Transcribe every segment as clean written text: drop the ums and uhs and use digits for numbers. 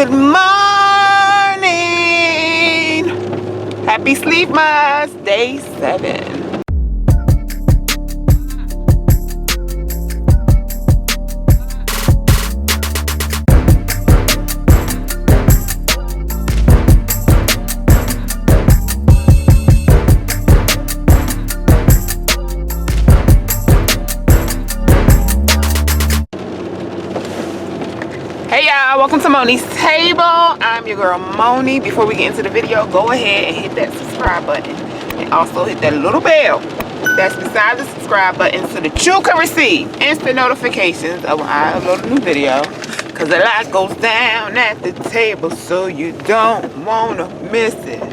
Good morning. Happy SleeveMas, day 7. Hey y'all, welcome to Moni's Table. I'm your girl Moni. Before we get into the video, go ahead and hit that subscribe button and also hit that little bell that's beside the subscribe button so that you can receive instant notifications of when I upload a new video, because a lot goes down at the table, so you don't want to miss it.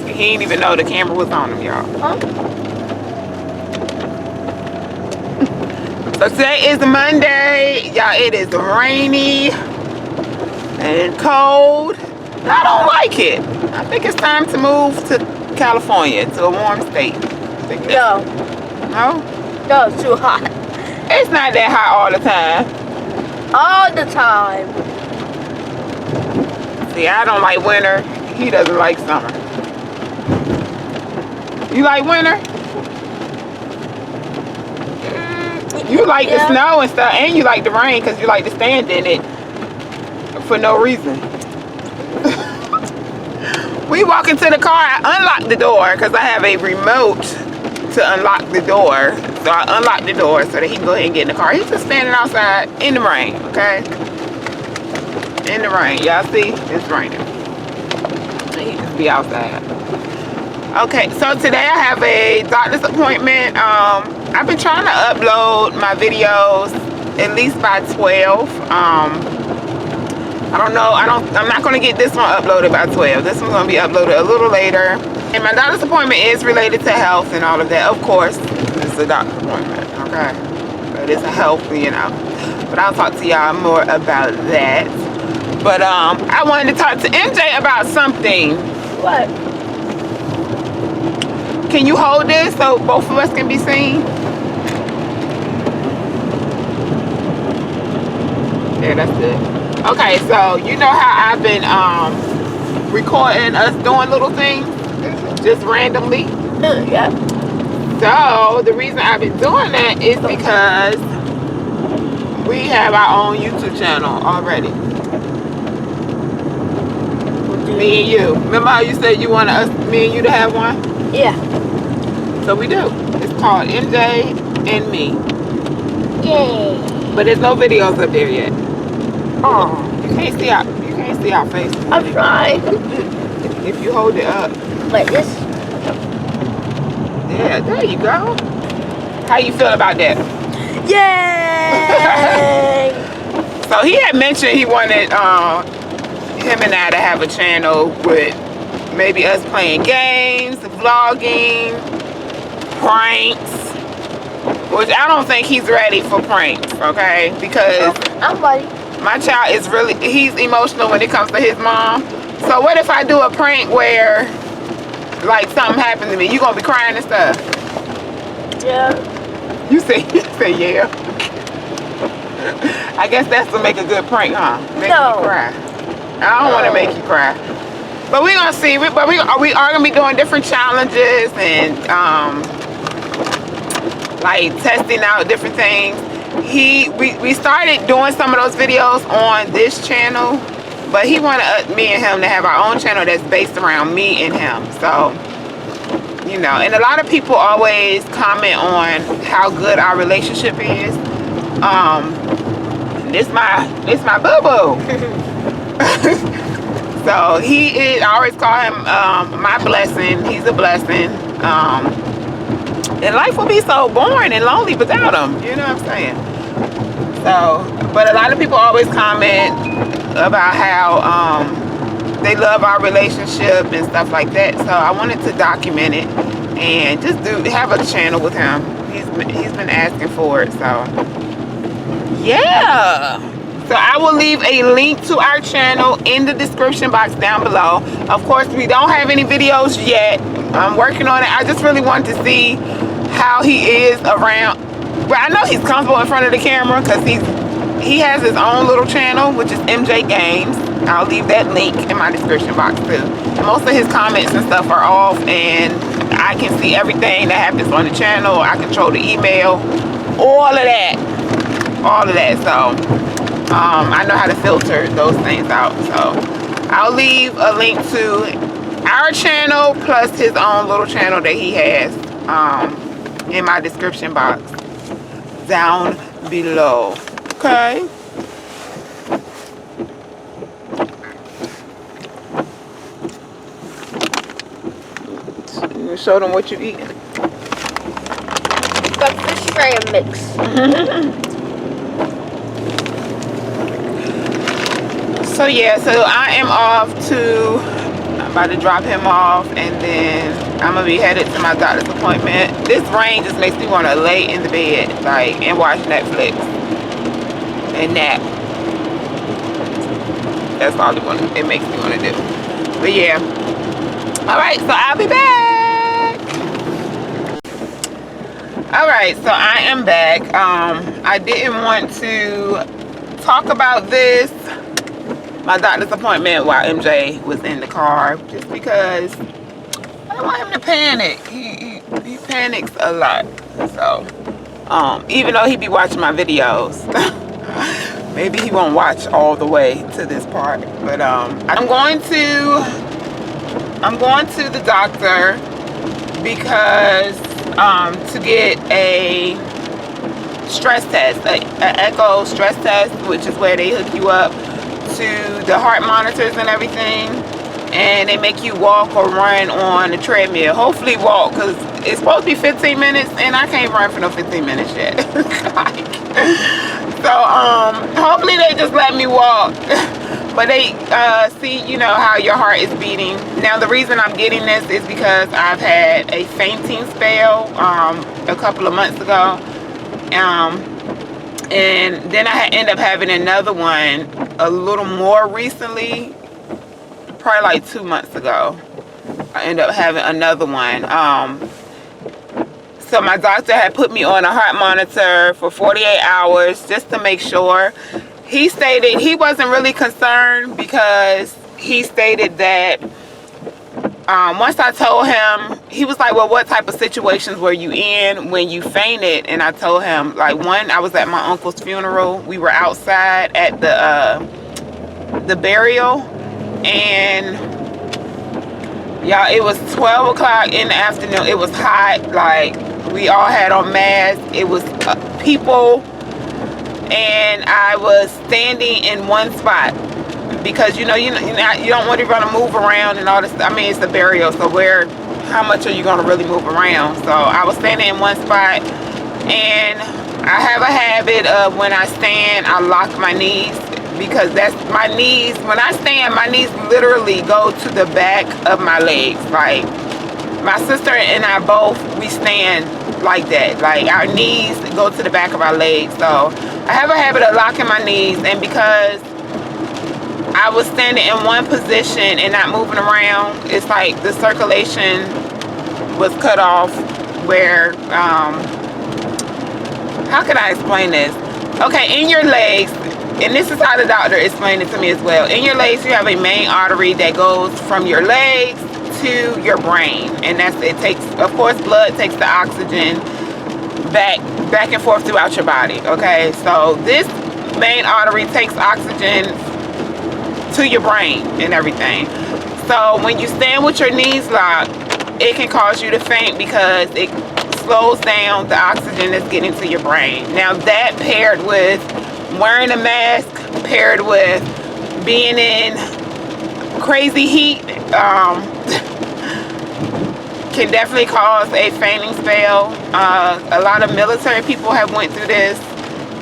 He didn't even know the camera was on him, y'all. Huh? So today is Monday. Y'all, it is rainy and cold. I don't like it. I think it's time to move to California, to a warm state. No. No? No, it's too hot. It's not that hot all the time. All the time. See, I don't like winter. He doesn't like summer. You like winter? You like the snow and stuff, and you like the rain because you like to stand in it for no reason. We walk into the car, I unlock the door because I have a remote to unlock the door. So I unlock the door so that he can go ahead and get in the car. He's just standing outside in the rain, okay? In the rain. Y'all see? It's raining. He just be outside. Okay, so today I have a doctor's appointment. I've been trying to upload my videos at least by 12. I don't know. I'm not going to get this one uploaded by 12. This one's going to be uploaded a little later. And my doctor's appointment is related to health and all of that. Of course, it's a doctor's appointment, okay? But it's a health, you know. But I'll talk to y'all more about that. But I wanted to talk to MJ about something. What? Can you hold this so both of us can be seen? Yeah, that's good. Okay, so you know how I've been recording us doing little things just randomly? Yeah. So the reason I've been doing that is because we have our own YouTube channel already. Me and you. Remember how you said you wanted us, me and you, to have one? Yeah. So we do. It's called MJ and Me. Yay. But there's no videos up there yet. Oh. You can't see our face. I'm trying. If you hold it up. Like this? Yeah, there you go. How you feel about that? Yay! So he had mentioned he wanted him and I to have a channel with maybe us playing games, vlogging, pranks, which I don't think he's ready for pranks, okay? Because I'm ready. my child is he's emotional when it comes to his mom. So what if I do a prank where like something happened to me? You gonna be crying and stuff? Yeah. You say yeah. I guess that's to make a good prank, huh? Make you cry. I don't want to make you cry. But we're gonna see. But we are gonna be doing different challenges and like testing out different things. We started doing some of those videos on this channel, but he wanted me and him to have our own channel that's based around me and him. So, you know, and a lot of people always comment on how good our relationship is. This my boo-boo. So he is, I always call him my blessing. He's a blessing. And life will be so boring and lonely without him. You know what I'm saying? So, but a lot of people always comment about how they love our relationship and stuff like that. So I wanted to document it and just have a channel with him. He's been asking for it. So yeah. So I will leave a link to our channel in the description box down below. Of course, we don't have any videos yet. I'm working on it. I just really want to see how he is around. But I know he's comfortable in front of the camera because he has his own little channel, which is MJ Games. I'll leave that link in my description box too. Most of his comments and stuff are off, and I can see everything that happens on the channel. I control the email, all of that. So I know how to filter those things out. So I'll leave a link to our channel plus his own little channel that he has in my description box down below. Okay. You show them what you eat. Got fish fry and mix. So yeah, so I am off to, I'm about to drop him off, and then I'm gonna be headed to my doctor's appointment. This rain just makes me want to lay in the bed, like, and watch Netflix and nap. That's all it makes me want to do. But yeah, all right, so I'll be back. All right, so I am back. I didn't want to talk about this, my doctor's appointment, while MJ was in the car, just because I don't want him to panic. He panics a lot. So even though he be watching my videos, maybe he won't watch all the way to this part. But I'm going to the doctor because to get a stress test, an echo stress test, which is where they hook you up to the heart monitors and everything, and they make you walk or run on the treadmill. Hopefully walk, because it's supposed to be 15 minutes and I can't run for no 15 minutes yet. So hopefully they just let me walk. But they see, you know, how your heart is beating. Now the reason I'm getting this is because I've had a fainting spell a couple of months ago, and then I ended up having another one a little more recently, probably like 2 months ago. I ended up having another one. So my doctor had put me on a heart monitor for 48 hours just to make sure. He stated he wasn't really concerned because he stated that once I told him, he was like, well, what type of situations were you in when you fainted? And I told him, like, one, I was at my uncle's funeral. We were outside at the burial, and y'all, it was 12 o'clock in the afternoon. It was hot. Like, we all had on masks. It was people, and I was standing in one spot because you don't want to run to move around and all this. I mean, it's a burial, so how much are you going to really move around? So I was standing in one spot, and I have a habit of when I stand, I lock my knees, because that's my knees. When I stand, my knees literally go to the back of my legs. Like, my sister and I both, we stand like that. Like, our knees go to the back of our legs. So I have a habit of locking my knees, and because I was standing in one position and not moving around, it's like the circulation was cut off where, how can I explain this? Okay, in your legs, and this is how the doctor explained it to me as well. In your legs, you have a main artery that goes from your legs to your brain, and it takes, of course, blood takes the oxygen back and forth throughout your body. Okay, so this main artery takes oxygen to your brain and everything. So when you stand with your knees locked, it can cause you to faint because it slows down the oxygen that's getting to your brain. Now that, paired with wearing a mask, paired with being in crazy heat, can definitely cause a fainting spell. A lot of military people have went through this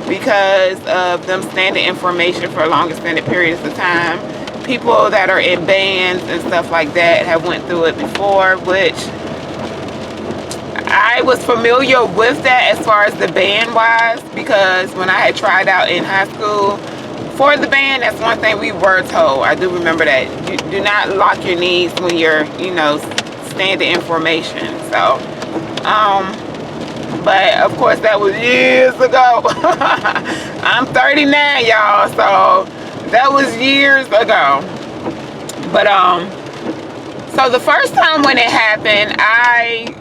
because of them standing in formation for long extended periods of time. People that are in bands and stuff like that have went through it before, which I was familiar with that as far as the band wise, because when I had tried out in high school for the band, that's one thing we were told. I do remember that. Do not lock your knees when you're, you know, standing in formation. So, but of course that was years ago. I'm 39, y'all, so that was years ago. But so the first time when it happened, I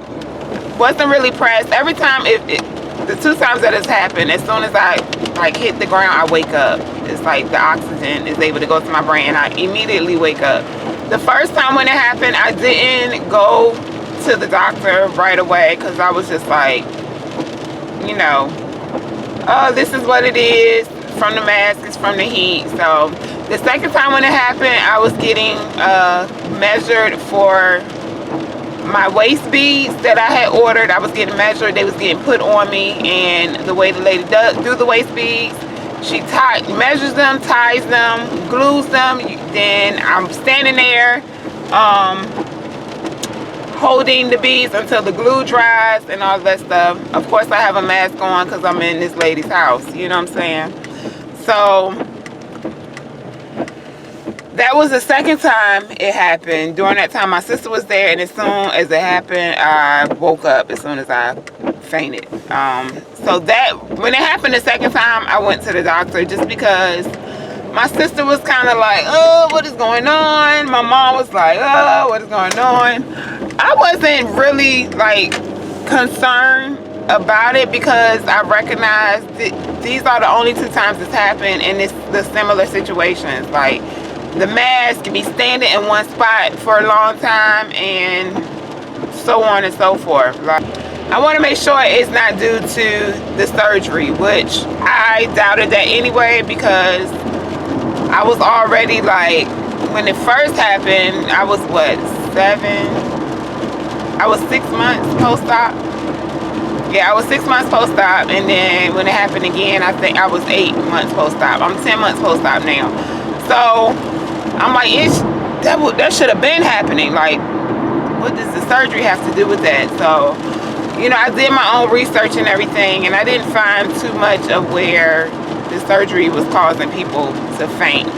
wasn't really pressed. Every time the 2 times that it's happened, as soon as I like hit the ground, I wake up. It's like the oxygen is able to go to my brain and I immediately wake up. The first time when it happened, I didn't go to the doctor right away because I was just like, you know, oh, this is what it is from the mask, it's from the heat. So the second time when it happened, I was getting measured for my waist beads that I had ordered. I was getting measured, they was getting put on me, and the way the lady do the waist beads, she measures them, ties them, glues them, then I'm standing there holding the beads until the glue dries and all that stuff. Of course I have a mask on because I'm in this lady's house, you know what I'm saying? So that was the second time it happened. During that time my sister was there, and as soon as it happened, I woke up as soon as I fainted. So that when it happened the second time, I went to the doctor just because my sister was kind of like, oh, what is going on? My mom was like, oh, what is going on? I wasn't really like concerned about it because I recognized that these are the only 2 times it's happened, and it's the similar situations. Like the mask can be standing in one spot for a long time and so on and so forth. Like, I want to make sure it's not due to the surgery, which I doubted that anyway because I was already like, when it first happened, I was what, 7? I was 6 months post-op. Yeah, I was 6 months post-op, and then when it happened again, I think I was 8 months post-op. I'm 10 months post-op now. So I'm like, that should have been happening. Like, what does the surgery have to do with that? So, you know, I did my own research and everything, and I didn't find too much of where the surgery was causing people to faint.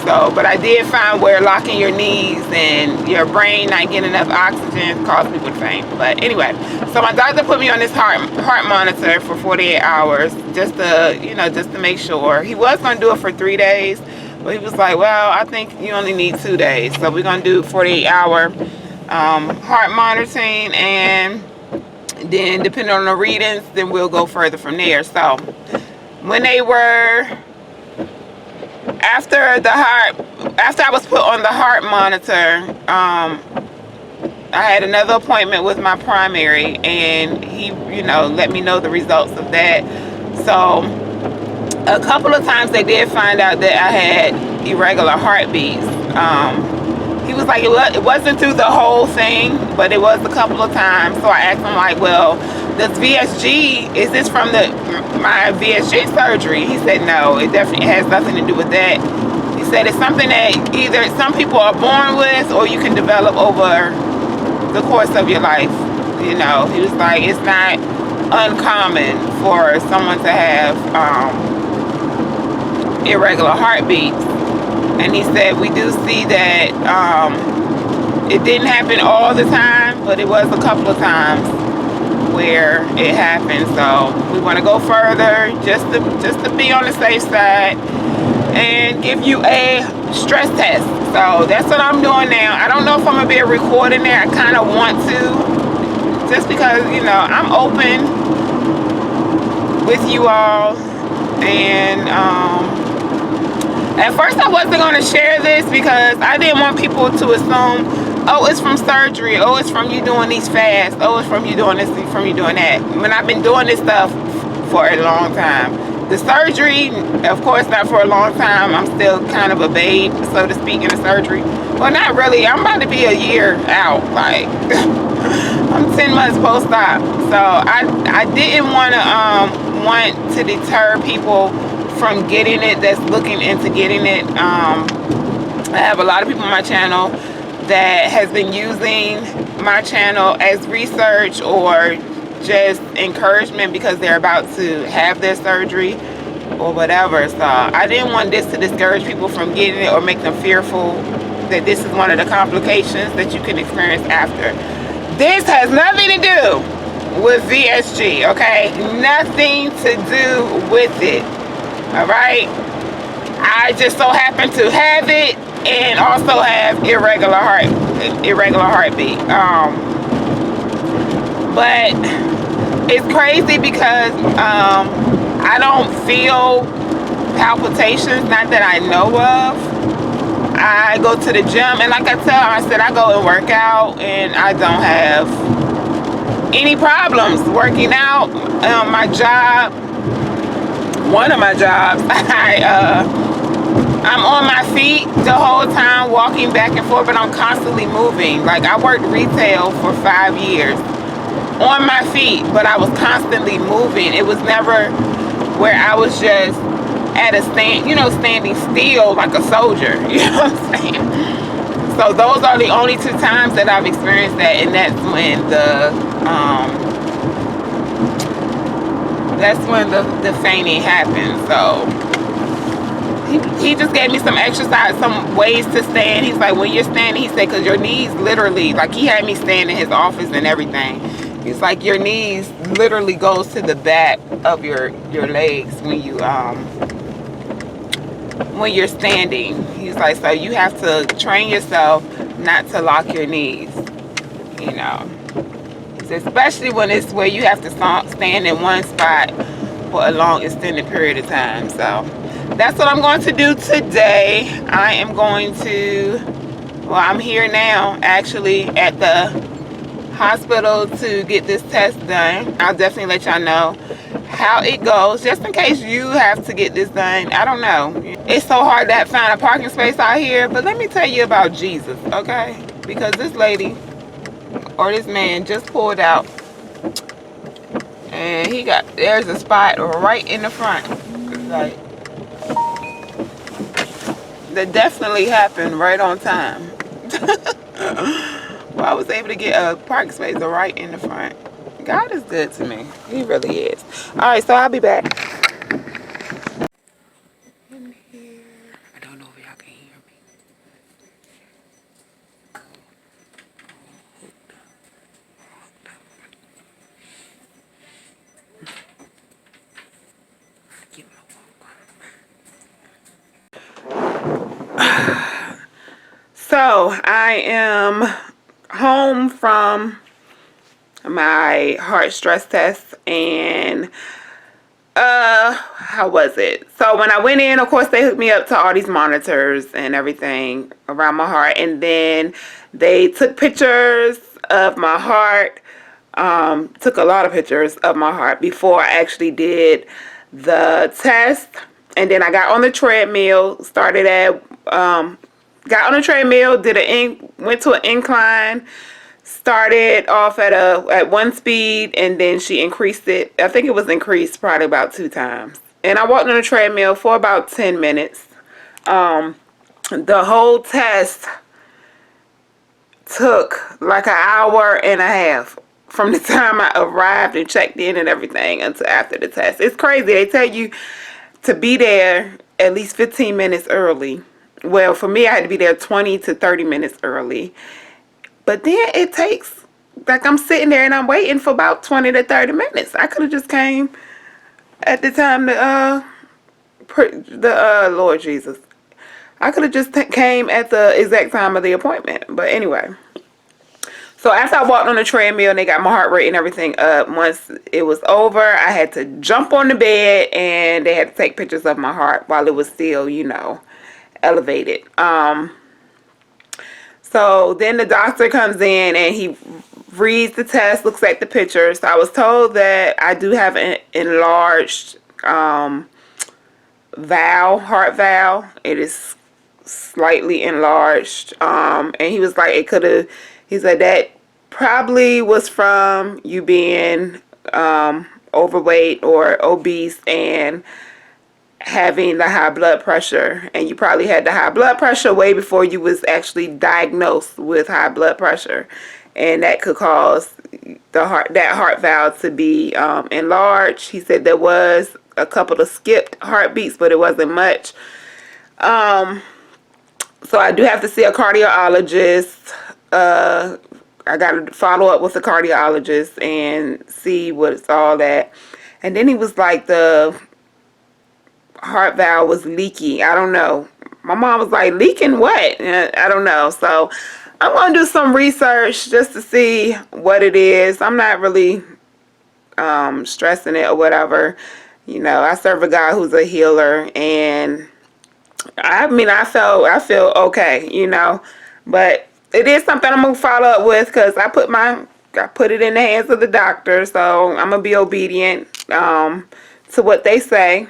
So, but I did find where locking your knees and your brain not getting enough oxygen caused people to faint. But anyway, so my doctor put me on this heart monitor for 48 hours just to, you know, just to make sure. He was going to do it for 3 days, but he was like, well, I think you only need 2 days. So we're going to do 48-hour heart monitoring, and then depending on the readings, then we'll go further from there. So when they were, after I was put on the heart monitor, I had another appointment with my primary, and he, you know, let me know the results of that. So a couple of times they did find out that I had irregular heartbeats. He was like, it wasn't through the whole thing, but it was a couple of times. So I asked him, like, well, does VSG, is this from my VSG surgery? He said, no, it definitely has nothing to do with that. He said it's something that either some people are born with or you can develop over the course of your life. You know, he was like, it's not uncommon for someone to have irregular heartbeats. And he said, we do see that it didn't happen all the time, but it was a couple of times where it happened. So we want to go further just to be on the safe side and give you a stress test. So that's what I'm doing now. I don't know if I'm going to be recording there. I kind of want to, just because, you know, I'm open with you all. And at first I wasn't going to share this because I didn't want people to assume, oh, it's from surgery, oh, it's from you doing these fasts, oh, it's from you doing this, it's from you doing that. When I've been doing this stuff for a long time. The surgery, of course, not for a long time. I'm still kind of a babe, so to speak, in the surgery. Well, not really. I'm about to be a year out. Like, I'm 10 months post-op. So I didn't want to deter people from getting it that's looking into getting it. I have a lot of people on my channel that has been using my channel as research or just encouragement because they're about to have their surgery. or whatever. So I didn't want this to discourage people from getting it or make them fearful that this is one of the complications that you can experience after. This has nothing to do with VSG, okay? Nothing to do with it. All right? I just so happen to have it and also have irregular heartbeat. But it's crazy because I don't feel palpitations, not that I know of. I go to the gym, and like I said I go and work out, and I don't have any problems working out. My job, one of my jobs, I'm on my feet the whole time, walking back and forth, but I'm constantly moving. Like, I worked retail for 5 years on my feet, but I was constantly moving. It was never where I was just at a standing still like a soldier. You know what I'm saying? So those are the only 2 times that I've experienced that, and that's when the fainting happened. So he just gave me some exercise, some ways to stand. He's like, when you're standing, he said, because your knees literally, like, he had me stand in his office and everything. He's like, your knees literally goes to the back of your legs when you're standing. He's like, so you have to train yourself not to lock your knees, you know. Especially when it's where you have to stand in one spot for a long extended period of time. So that's what I'm going to do today. I am going to, well, I'm here now actually at the hospital to get this test done. I'll definitely let y'all know how it goes, just in case you have to get this done. I don't know. It's so hard to find a parking space out here, but let me tell you about Jesus, okay? Because this lady or this man just pulled out, and there's a spot right in the front. Like, that definitely happened right on time. Well, I was able to get a parking space right in the front. God is good to me. He really is. Alright, so I'll be back. In here. I don't know if y'all can hear me. So I am home from my heart stress test, and how was it? So when I went in, of course, they hooked me up to all these monitors and everything around my heart, and then they took pictures of my heart, took a lot of pictures of my heart before I actually did the test. And then I got on the treadmill, got on the treadmill, went to an incline, started off at one speed, and then she increased it. I think it was increased probably about 2 times. And I walked on the treadmill for about 10 minutes. The whole test took like an hour and a half from the time I arrived and checked in and everything until after the test. It's crazy. They tell you to be there at least 15 minutes early. Well, for me, I had to be there 20 to 30 minutes early. But then it takes, like, I'm sitting there and I'm waiting for about 20 to 30 minutes. I could have just came at the time Lord Jesus. I could have just came at the exact time of the appointment. But anyway. So after I walked on the treadmill and they got my heart rate and everything up, once it was over, I had to jump on the bed and they had to take pictures of my heart while it was still, elevated. So then the doctor comes in and he reads the test, looks at the pictures. So I was told that I do have an enlarged heart valve. It is slightly enlarged. And he was like, he said that probably was from you being overweight or obese and having the high blood pressure, and you probably had the high blood pressure way before you was actually diagnosed with high blood pressure, and that could cause that heart valve to be enlarged. He said there was a couple of skipped heartbeats, but it wasn't much. So I do have to see a cardiologist. I got to follow up with a cardiologist and see what's all that. And then he was like, the heart valve was leaky. I don't know. My mom was like, leaking what? I don't know. So I'm going to do some research just to see what it is. I'm not really stressing it or whatever. You know, I serve a God who's a healer, and I mean, I feel okay, you know, but it is something I'm gonna follow up with, because I put it in the hands of the doctor, so I'm gonna be obedient to what they say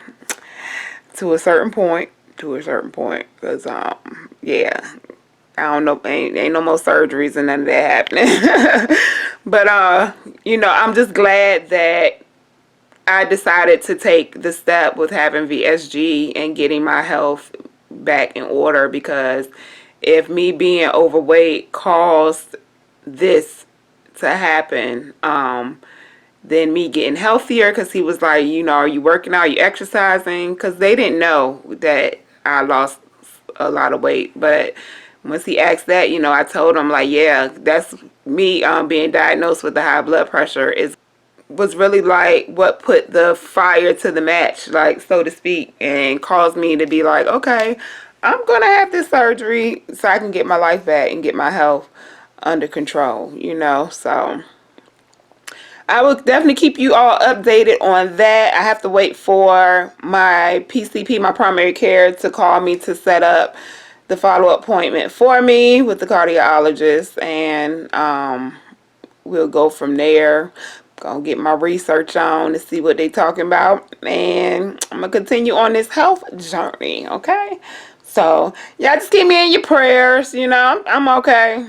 to a certain point, because yeah, I don't know, ain't no more surgeries and none of that happening. But you know, I'm just glad that I decided to take the step with having VSG and getting my health back in order, because if me being overweight caused this to happen, then me getting healthier, because he was like, you know, are you working out, are you exercising? Because they didn't know that I lost a lot of weight. But once he asked that, you know, I told him, like, yeah, that's me being diagnosed with the high blood pressure was really like what put the fire to the match, like, so to speak, and caused me to be like, okay, I'm gonna have this surgery so I can get my life back and get my health under control, you know. So I will definitely keep you all updated on that. I have to wait for my PCP, my primary care, to call me to set up the follow-up appointment for me with the cardiologist, and we'll go from there. Gonna get my research on to see what they talking about, and I'm gonna continue on this health journey. Okay, so y'all just keep me in your prayers. You know, I'm okay.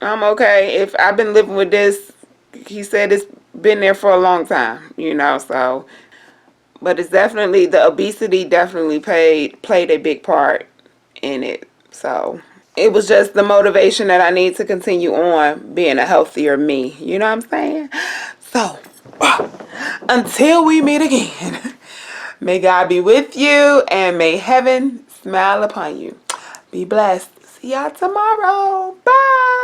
I'm okay. If I've been living with this, he said it's been there for a long time. You know, so, but it's definitely, the obesity definitely played a big part in it. So it was just the motivation that I need to continue on being a healthier me. You know what I'm saying? So, until we meet again, may God be with you, and may heaven smile upon you. Be blessed. See y'all tomorrow. Bye.